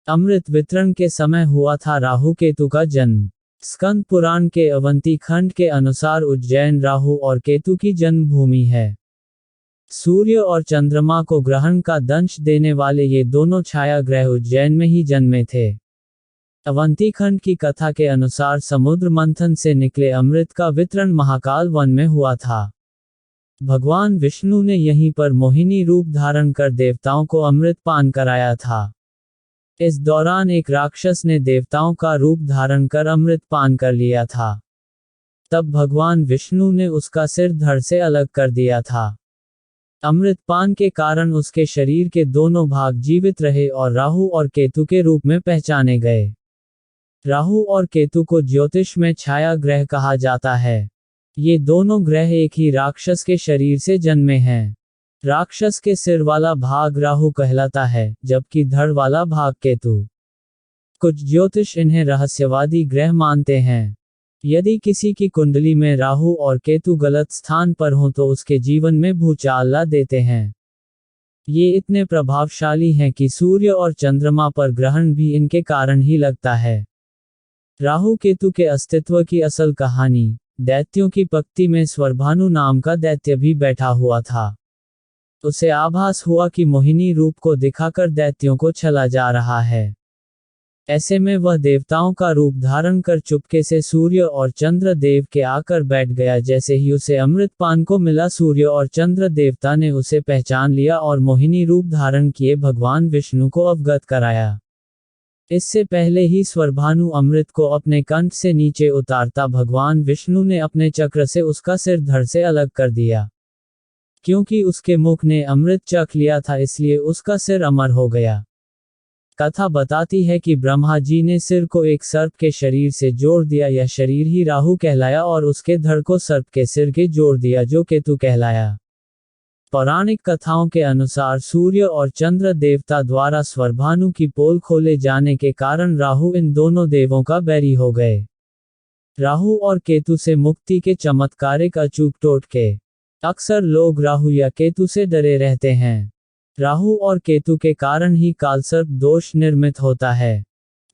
अमृत वितरण के समय हुआ था राहु केतु का जन्म। स्कंद पुराण के अवंती खंड के अनुसार उज्जैन राहु और केतु की जन्मभूमि है। सूर्य और चंद्रमा को ग्रहण का दंश देने वाले ये दोनों छाया ग्रह उज्जैन में ही जन्मे थे। अवंती खंड की कथा के अनुसार समुद्र मंथन से निकले अमृत का वितरण महाकाल वन में हुआ था। भगवान विष्णु ने यहीं पर मोहिनी रूप धारण कर देवताओं को अमृत पान कराया था। इस दौरान एक राक्षस ने देवताओं का रूप धारण कर अमृत पान कर लिया था। तब भगवान विष्णु ने उसका सिर धड़ से अलग कर दिया था। अमृत पान के कारण उसके शरीर के दोनों भाग जीवित रहे और राहु और केतु के रूप में पहचाने गए। राहु और केतु को ज्योतिष में छाया ग्रह कहा जाता है। ये दोनों ग्रह एक ही राक्षस के शरीर से जन्मे हैं। राक्षस के सिर वाला भाग राहु कहलाता है, जबकि धड़ वाला भाग केतु। कुछ ज्योतिष इन्हें रहस्यवादी ग्रह मानते हैं। यदि किसी की कुंडली में राहु और केतु गलत स्थान पर हों तो उसके जीवन में भूचाल ला देते हैं। ये इतने प्रभावशाली हैं कि सूर्य और चंद्रमा पर ग्रहण भी इनके कारण ही लगता है। राहु केतु के अस्तित्व की असल कहानी। दैत्यों की पंक्ति में स्वरभानु नाम का दैत्य भी बैठा हुआ था। उसे आभास हुआ कि मोहिनी रूप को दिखाकर दैत्यों को छला जा रहा है। ऐसे में वह देवताओं का रूप धारण कर चुपके से सूर्य और चंद्र देव के आकर बैठ गया। जैसे ही उसे अमृत पान को मिला, सूर्य और चंद्र देवता ने उसे पहचान लिया और मोहिनी रूप धारण किए भगवान विष्णु को अवगत कराया। इससे पहले ही स्वरभानु अमृत को अपने कंठ से नीचे उतारता भगवान विष्णु ने अपने चक्र से उसका सिर धड़ से अलग कर दिया। क्योंकि उसके मुख ने अमृत चख लिया था, इसलिए उसका सिर अमर हो गया। कथा बताती है कि ब्रह्मा जी ने सिर को एक सर्प के शरीर से जोड़ दिया। यह शरीर ही राहु कहलाया और उसके धड़ को सर्प के सिर के जोड़ दिया, जो केतु कहलाया। पौराणिक कथाओं के अनुसार सूर्य और चंद्र देवता द्वारा स्वरभानु की पोल खोले जाने के कारण राहु इन दोनों देवों का बैरी हो गए। राहु और केतु से मुक्ति के चमत्कारिक अचूक टोटके। अक्सर लोग राहु या केतु से डरे रहते हैं। राहु और केतु के कारण ही कालसर्प दोष निर्मित होता है।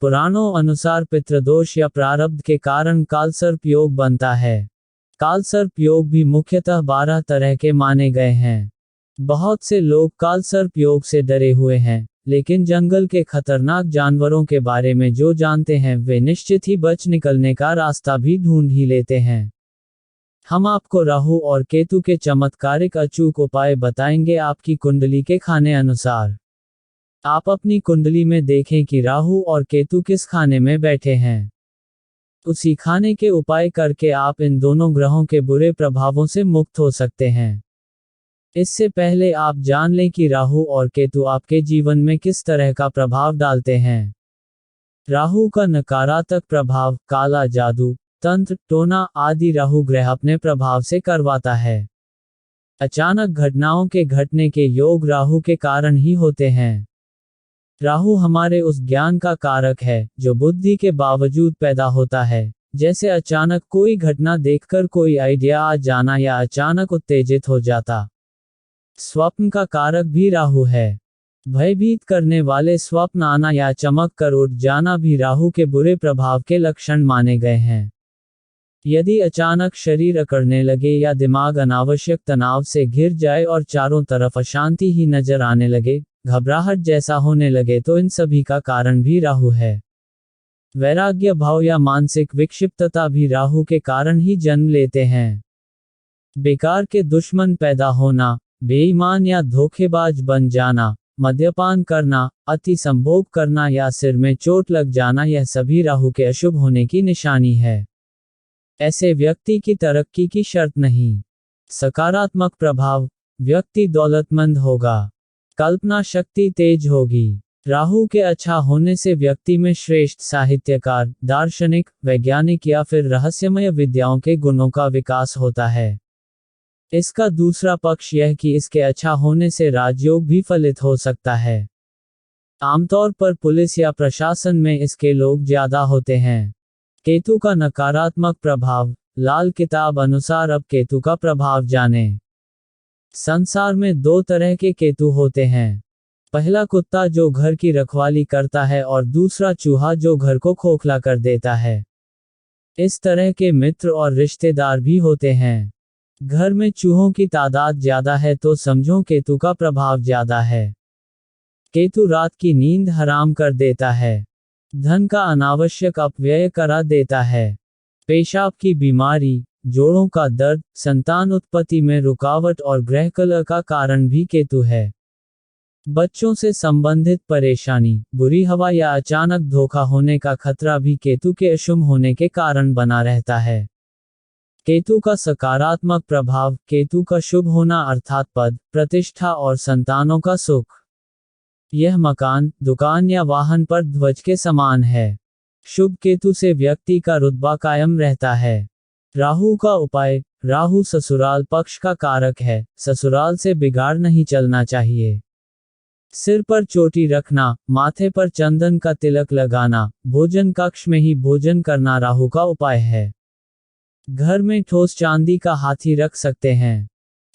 पुराणों अनुसार पितृदोष या प्रारब्ध के कारण कालसर्प योग बनता है। कालसर्प योग भी मुख्यतः 12 तरह के माने गए हैं। बहुत से लोग कालसर्प योग से डरे हुए हैं, लेकिन जंगल के खतरनाक जानवरों के बारे में जो जानते हैं वे निश्चित ही बच निकलने का रास्ता भी ढूंढ ही लेते हैं। हम आपको राहु और केतु के चमत्कारिक अचूक उपाय बताएंगे आपकी कुंडली के खाने अनुसार। आप अपनी कुंडली में देखें कि राहु और केतु किस खाने में बैठे हैं। उसी खाने के उपाय करके आप इन दोनों ग्रहों के बुरे प्रभावों से मुक्त हो सकते हैं। इससे पहले आप जान लें कि राहु और केतु आपके जीवन में किस तरह का प्रभाव डालते हैं। राहु का नकारात्मक प्रभाव, काला जादू, तंत्र, टोना आदि राहु ग्रह अपने प्रभाव से करवाता है। अचानक घटनाओं के घटने के योग राहु के कारण ही होते हैं। राहु हमारे उस ज्ञान का कारक है जो बुद्धि के बावजूद पैदा होता है, जैसे अचानक कोई घटना देखकर कोई आइडिया आ जाना या अचानक उत्तेजित हो जाता। स्वप्न का कारक भी राहु है। भयभीत करने वाले स्वप्न आना या चमक कर उठ जाना भी राहु के बुरे प्रभाव के लक्षण माने गए हैं। यदि अचानक शरीर अकड़ने लगे या दिमाग अनावश्यक तनाव से घिर जाए और चारों तरफ अशांति ही नजर आने लगे, घबराहट जैसा होने लगे, तो इन सभी का कारण भी राहु है। वैराग्य भाव या मानसिक विक्षिप्तता भी राहु के कारण ही जन्म लेते हैं। बेकार के दुश्मन पैदा होना, बेईमान या धोखेबाज बन जाना, मद्यपान करना, अति संभोग करना या सिर में चोट लग जाना, यह सभी राहु के अशुभ होने की निशानी है। ऐसे व्यक्ति की तरक्की की शर्त नहीं। सकारात्मक प्रभाव, व्यक्ति दौलतमंद होगा, कल्पना शक्ति तेज होगी। राहु के अच्छा होने से व्यक्ति में श्रेष्ठ साहित्यकार, दार्शनिक, वैज्ञानिक या फिर रहस्यमय विद्याओं के गुणों का विकास होता है। इसका दूसरा पक्ष यह कि इसके अच्छा होने से राजयोग भी फलित हो सकता है। आमतौर पर पुलिस या प्रशासन में इसके लोग ज्यादा होते हैं। केतु का नकारात्मक प्रभाव, लाल किताब अनुसार अब केतु का प्रभाव जानें। संसार में 2 तरह के केतु होते हैं। पहला कुत्ता जो घर की रखवाली करता है और दूसरा चूहा जो घर को खोखला कर देता है। इस तरह के मित्र और रिश्तेदार भी होते हैं। घर में चूहों की तादाद ज्यादा है तो समझो केतु का प्रभाव ज्यादा है। केतु रात की नींद हराम कर देता है। धन का अनावश्यक अपव्यय करा देता है। पेशाब की बीमारी, जोड़ों का दर्द, संतान उत्पत्ति में रुकावट और ग्रह कलह का कारण भी केतु है। बच्चों से संबंधित परेशानी, बुरी हवा या अचानक धोखा होने का खतरा भी केतु के अशुभ होने के कारण बना रहता है। केतु का सकारात्मक प्रभाव, केतु का शुभ होना अर्थात पद, प्रतिष्ठा और संतानों का सुख। यह मकान, दुकान या वाहन पर ध्वज के समान है। शुभ केतु से व्यक्ति का रुतबा कायम रहता है। राहु का उपाय, राहु ससुराल पक्ष का कारक है, ससुराल से बिगाड़ नहीं चलना चाहिए। सिर पर चोटी रखना, माथे पर चंदन का तिलक लगाना, भोजन कक्ष में ही भोजन करना राहु का उपाय है। घर में ठोस चांदी का हाथी रख सकते हैं।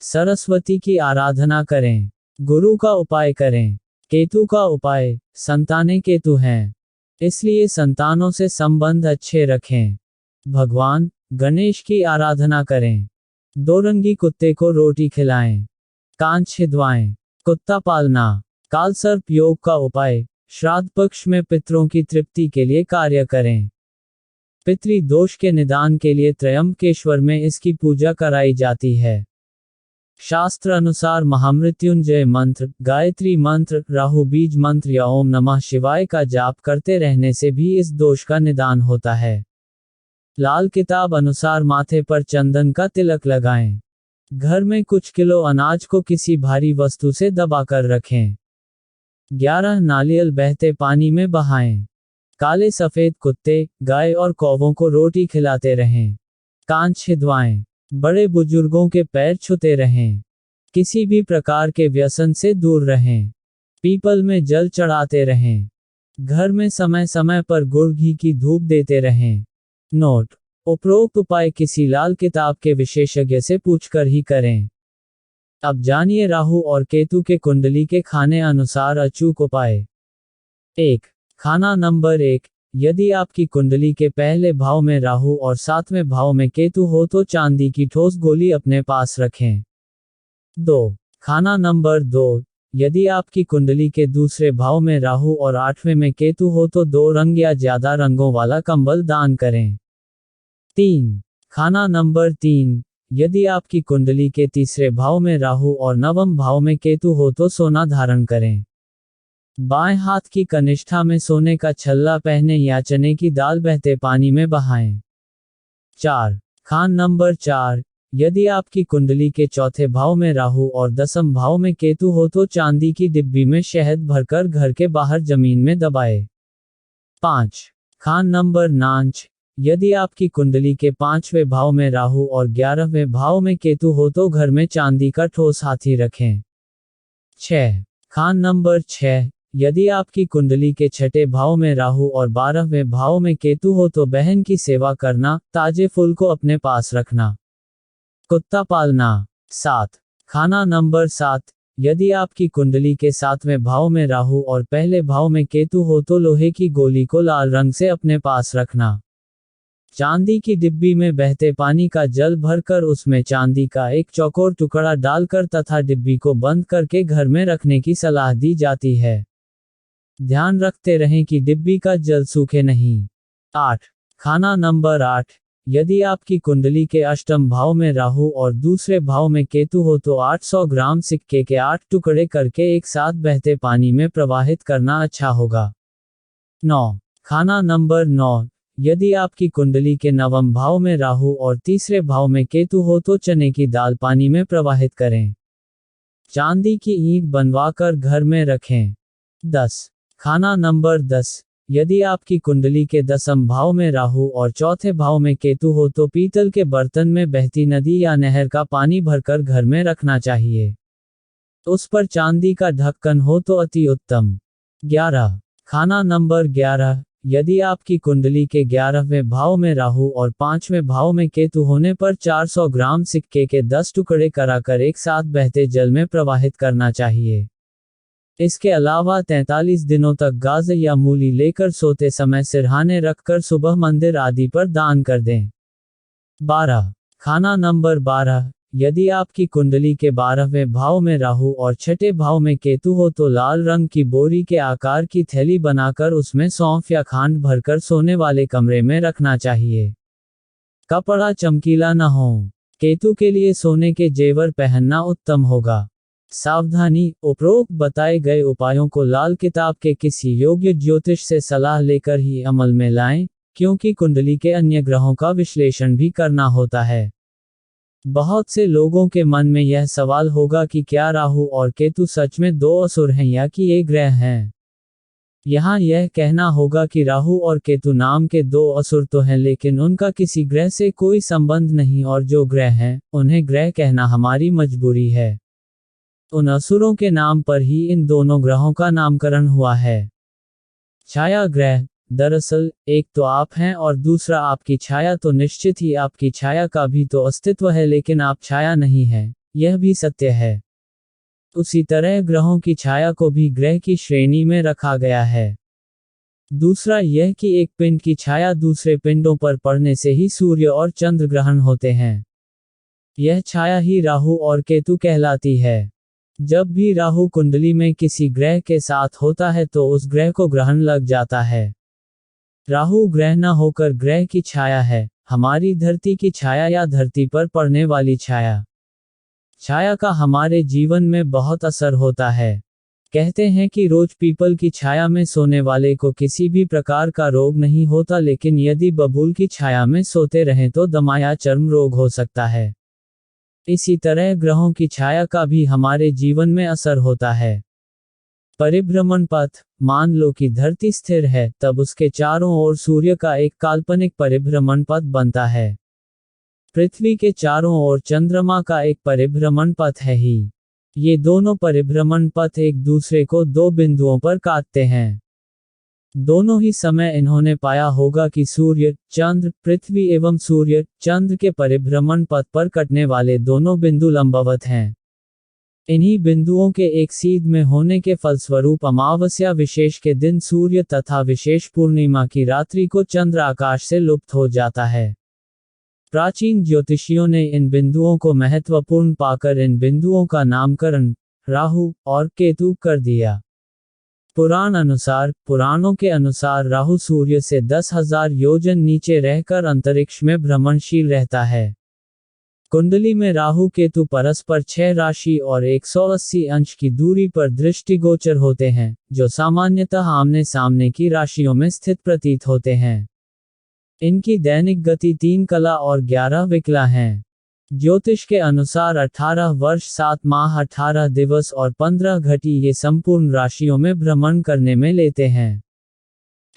सरस्वती की आराधना करें। गुरु का उपाय करें। केतु का उपाय, संतानें केतु हैं, इसलिए संतानों से संबंध अच्छे रखें। भगवान गणेश की आराधना करें। दो रंगी कुत्ते को रोटी खिलाएं। कान छिदवाएं। कुत्ता पालना। कालसर्प योग का उपाय, श्राद्ध पक्ष में पितरों की तृप्ति के लिए कार्य करें। पितृ दोष के निदान के लिए त्रयंबकेश्वर में इसकी पूजा कराई जाती है। शास्त्र अनुसार महामृत्युंजय मंत्र, गायत्री मंत्र, राहु बीज मंत्र या ओम नमः शिवाय का जाप करते रहने से भी इस दोष का निदान होता है। लाल किताब अनुसार माथे पर चंदन का तिलक लगाएं। घर में कुछ किलो अनाज को किसी भारी वस्तु से दबाकर रखें। 11 नारियल बहते पानी में बहाएं। काले सफेद कुत्ते, गाय और कौवों को रोटी खिलाते रहें। कान छिदवाएं। बड़े बुजुर्गों के पैर छूते रहें। किसी भी प्रकार के व्यसन से दूर रहें। पीपल में जल चढ़ाते रहें। घर में समय समय पर गुड़ घी की धूप देते रहें। नोट: उपरोक्त उपाय किसी लाल किताब के विशेषज्ञ से पूछकर ही करें। अब जानिए राहु और केतु के कुंडली के खाने अनुसार अचूक उपाय। 1. खाना नंबर 1, यदि आपकी कुंडली के पहले भाव में राहु और 7वें भाव में केतु हो तो चांदी की ठोस गोली अपने पास रखें। 2. खाना नंबर 2, यदि आपकी कुंडली के दूसरे भाव में राहु और 8वें में केतु हो तो 2 रंग या ज्यादा रंगों वाला कंबल दान करें। 3. खाना नंबर 3, यदि आपकी कुंडली के तीसरे भाव में राहु और 9वें भाव में केतु हो तो सोना धारण करें। बाएं हाथ की कनिष्ठा में सोने का छल्ला पहने या चने की दाल बहते पानी में बहाएं। 4. खान नंबर 4, यदि आपकी कुंडली के चौथे भाव में राहु और 10वें भाव में केतु हो तो चांदी की डिब्बी में शहद भरकर घर के बाहर जमीन में दबाएं। 5. खान नंबर 9, यदि आपकी कुंडली के 5वें भाव में राहु और 11वें भाव में केतु हो तो घर में चांदी का ठोस हाथी रखें। 6. खान नंबर 6, यदि आपकी कुंडली के 6ठे भाव में राहु और 12वें भाव में केतु हो तो बहन की सेवा करना, ताजे फूल को अपने पास रखना। कुत्ता पालना। 7. खाना नंबर 7, यदि आपकी कुंडली के 7वें भाव में राहु और पहले भाव में केतु हो तो लोहे की गोली को लाल रंग से अपने पास रखना। चांदी की डिब्बी में बहते पानी का जल भरकर उसमें चांदी का एक चौकोर टुकड़ा डालकर तथा डिब्बी को बंद करके घर में रखने की सलाह दी जाती है। ध्यान रखते रहें कि डिब्बी का जल सूखे नहीं। 8. खाना नंबर 8, यदि आपकी कुंडली के 8वें भाव में राहु और दूसरे भाव में केतु हो तो 800 ग्राम सिक्के के 8 टुकड़े करके एक साथ बहते पानी में प्रवाहित करना अच्छा होगा। 9. खाना नंबर 9, यदि आपकी कुंडली के 9वें भाव में राहु और तीसरे भाव में केतु हो तो चने की दाल पानी में प्रवाहित करें। चांदी की ईंट बनवाकर घर में रखें। 10. खाना नंबर 10, यदि आपकी कुंडली के 10वें भाव में राहु और चौथे भाव में केतु हो तो पीतल के बर्तन में बहती नदी या नहर का पानी भरकर घर में रखना चाहिए। उस पर चांदी का ढक्कन हो तो अति उत्तम। 11. खाना नंबर 11, यदि आपकी कुंडली के 11वें भाव में राहु और 5वें भाव में केतु होने पर 400 ग्राम सिक्के के 10 टुकड़े कराकर एक साथ बहते जल में प्रवाहित करना चाहिए। इसके अलावा 43 दिनों तक गाजर या मूली लेकर सोते समय सिरहाने रखकर सुबह मंदिर आदि पर दान कर दें। 12। खाना नंबर 12। यदि आपकी कुंडली के 12वें भाव में राहु और छठे भाव में केतु हो तो लाल रंग की बोरी के आकार की थैली बनाकर उसमें सौंफ या खांड भरकर सोने वाले कमरे में रखना चाहिए। कपड़ा चमकीला न हो। केतु के लिए सोने के जेवर पहनना उत्तम होगा। सावधानी, उपरोक्त बताए गए उपायों को लाल किताब के किसी योग्य ज्योतिष से सलाह लेकर ही अमल में लाएं, क्योंकि कुंडली के अन्य ग्रहों का विश्लेषण भी करना होता है। बहुत से लोगों के मन में यह सवाल होगा कि क्या राहु और केतु सच में दो असुर हैं या कि एक ग्रह हैं। यहाँ यह कहना होगा कि राहु और केतु नाम के दो असुर तो हैं, लेकिन उनका किसी ग्रह से कोई संबंध नहीं और जो ग्रह हैं, उन्हें ग्रह कहना हमारी मजबूरी है। उन असुरों के नाम पर ही इन दोनों ग्रहों का नामकरण हुआ है। छाया ग्रह, दरअसल एक तो आप हैं और दूसरा आपकी छाया, तो निश्चित ही आपकी छाया का भी तो अस्तित्व है, लेकिन आप छाया नहीं हैं, यह भी सत्य है। उसी तरह ग्रहों की छाया को भी ग्रह की श्रेणी में रखा गया है। दूसरा यह कि एक पिंड की छाया दूसरे पिंडों पर पड़ने से ही सूर्य और चंद्र ग्रहण होते हैं। यह छाया ही राहु और केतु कहलाती है। जब भी राहु कुंडली में किसी ग्रह के साथ होता है तो उस ग्रह को ग्रहण लग जाता है। राहु ग्रह न होकर ग्रह की छाया है, हमारी धरती की छाया या धरती पर पड़ने वाली छाया। छाया का हमारे जीवन में बहुत असर होता है। कहते हैं कि रोज पीपल की छाया में सोने वाले को किसी भी प्रकार का रोग नहीं होता, लेकिन यदि बबूल की छाया में सोते रहें तो दमा या चर्म रोग हो सकता है। इसी तरह ग्रहों की छाया का भी हमारे जीवन में असर होता है। परिभ्रमण पथ, मान लो कि धरती स्थिर है, तब उसके चारों ओर सूर्य का एक काल्पनिक परिभ्रमण पथ बनता है। पृथ्वी के चारों ओर चंद्रमा का एक परिभ्रमण पथ है ही। ये दोनों परिभ्रमण पथ एक दूसरे को दो बिंदुओं पर काटते हैं। दोनों ही समय इन्होंने पाया होगा कि सूर्य, चंद्र, पृथ्वी एवं सूर्य, चंद्र के परिभ्रमण पथ पर कटने वाले दोनों बिंदु लंबवत हैं। इन्हीं बिंदुओं के एक सीध में होने के फलस्वरूप अमावस्या विशेष के दिन सूर्य तथा विशेष पूर्णिमा की रात्रि को चंद्र आकाश से लुप्त हो जाता है। प्राचीन ज्योतिषियों ने इन बिंदुओं को महत्वपूर्ण पाकर इन बिंदुओं का नामकरण राहु और केतु कर दिया। पुराणों के अनुसार राहु सूर्य से 10,000 योजन नीचे रहकर अंतरिक्ष में भ्रमणशील रहता है। कुंडली में राहु केतु परस्पर 6 राशि और 180 अंश की दूरी पर दृष्टिगोचर होते हैं, जो सामान्यतः आमने सामने की राशियों में स्थित प्रतीत होते हैं। इनकी दैनिक गति 3 कला और 11 विकला हैं। ज्योतिष के अनुसार 18 वर्ष 7 माह 18 दिवस और 15 घटी ये संपूर्ण राशियों में भ्रमण करने में लेते हैं।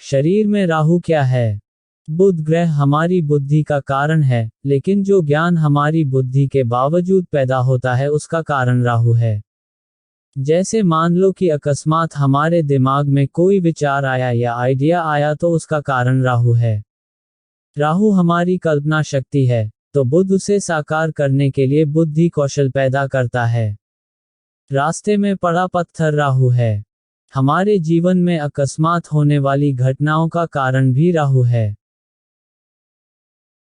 शरीर में राहु क्या है? बुध ग्रह हमारी बुद्धि का कारण है, लेकिन जो ज्ञान हमारी बुद्धि के बावजूद पैदा होता है उसका कारण राहु है। जैसे मान लो कि अकस्मात हमारे दिमाग में कोई विचार आया या आइडिया आया तो उसका कारण राहु है। राहु हमारी कल्पना शक्ति है, तो बुध उसे साकार करने के लिए बुद्धि कौशल पैदा करता है। रास्ते में पड़ा पत्थर राहु है। हमारे जीवन में अकस्मात होने वाली घटनाओं का कारण भी राहु है।